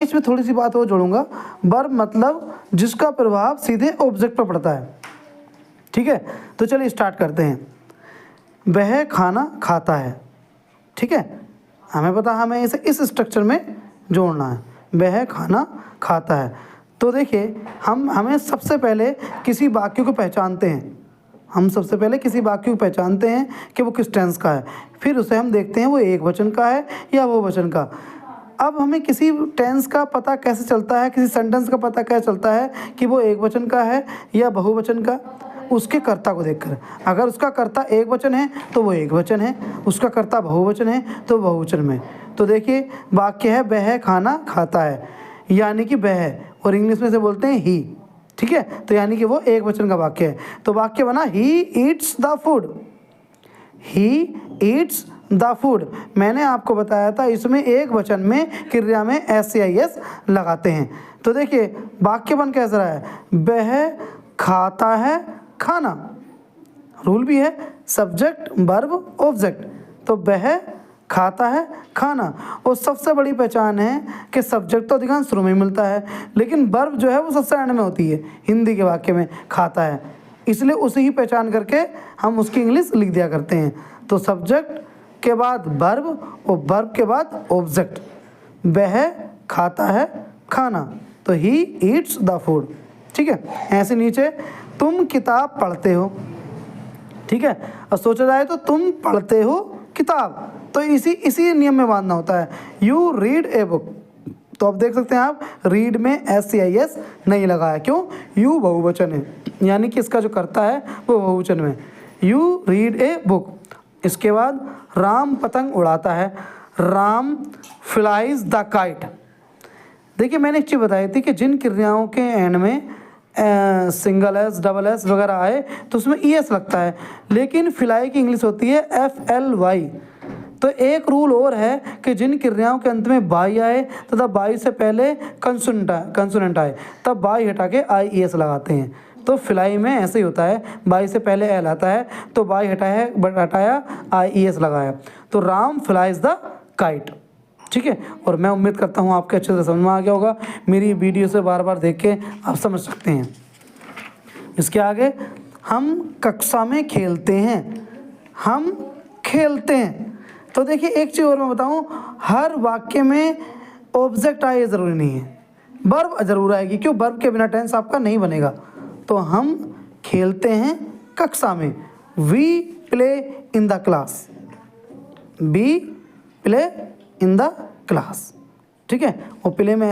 इसमें थोड़ी सी बात और जोड़ूंगा, वर्ब मतलब जिसका प्रभाव सीधे ऑब्जेक्ट पर पड़ता है। ठीक है, तो चलिए स्टार्ट करते हैं। वह खाना खाता है। ठीक है, हमें पता हमें इसे इस स्ट्रक्चर में जोड़ना है। वह खाना खाता है। तो देखिए हमें सबसे पहले किसी वाक्य को पहचानते हैं। हम सबसे पहले किसी वाक्य को पहचानते हैं कि वो किस टेंस का है, फिर उसे हम देखते हैं वो एक वचन का है या बहुवचन का। अब हमें किसी टेंस का पता कैसे चलता है, किसी सेंटेंस का पता कैसे चलता है कि वो एक वचन का है या बहुवचन का? उसके कर्ता को देखकर। अगर उसका कर्ता एक वचन है तो वो एक वचन है, उसका कर्ता बहुवचन है तो बहुवचन में। तो देखिए वाक्य है वह खाना खाता है, यानी कि वह, और इंग्लिश में से बोलते हैं ही। ठीक है, तो यानी कि वो एक वचन का वाक्य है। तो वाक्य बना he eats the food. He eats the food. मैंने आपको बताया था इसमें एक वचन में क्रिया में SAIS लगाते हैं। तो देखिए वाक्य बन कैसा रहा है, वह खाता है खाना। रूल भी है सब्जेक्ट वर्ब ऑब्जेक्ट। तो वह खाता है खाना। और सबसे बड़ी पहचान है कि सब्जेक्ट तो अधिकांश शुरू में मिलता है, लेकिन वर्ब जो है वो सबसे एंड में होती है हिंदी के वाक्य में, खाता है। इसलिए उसे ही पहचान करके हम उसकी इंग्लिश लिख दिया करते हैं। तो सब्जेक्ट के बाद वर्ब और वर्ब के बाद ऑब्जेक्ट। वह खाता है खाना, तो ही ईट्स द फूड। ठीक है, ऐसे नीचे तुम किताब पढ़ते हो। ठीक है, और सोचा जाए तो तुम पढ़ते हो किताब, तो इसी नियम में बांधना होता है। You read a book. तो अब देख सकते हैं आप रीड में SAIS नहीं लगा है, क्यों? यू बहुवचन है, यानी कि इसका जो कर्ता है वो बहुवचन में। You read a book. इसके बाद राम पतंग उड़ाता है। Ram flies the kite. देखिए मैंने एक चीज़ बताई थी कि जिन क्रियाओं के एंड में सिंगल एस डबल एस वगैरह आए तो उसमें ES लगता है, लेकिन फ्लाई की इंग्लिश होती है FLY। तो एक रूल और है कि जिन क्रियाओं के अंत में बाई आए तथा बाई से पहले कंसोनेंट आए तब बाई हटा के IES लगाते हैं। तो फ्लाई में ऐसे ही होता है, बाई से पहले एल आता है तो बाई हटाया IES लगाया। तो राम फ्लाइज द काइट। ठीक है, और मैं उम्मीद करता हूँ आपके अच्छे से समझ में आ गया होगा। मेरी वीडियो से बार बार देख के आप समझ सकते हैं। इसके आगे हम कक्षा में खेलते हैं। हम खेलते हैं। तो देखिए एक चीज़ और मैं बताऊँ, हर वाक्य में ऑब्जेक्ट आए ज़रूरी नहीं है, वर्ब ज़रूर आएगी। क्यों? वर्ब के बिना टेंस आपका नहीं बनेगा। तो हम खेलते हैं कक्षा में। We play in the class. We play in the class. ठीक है, और प्ले में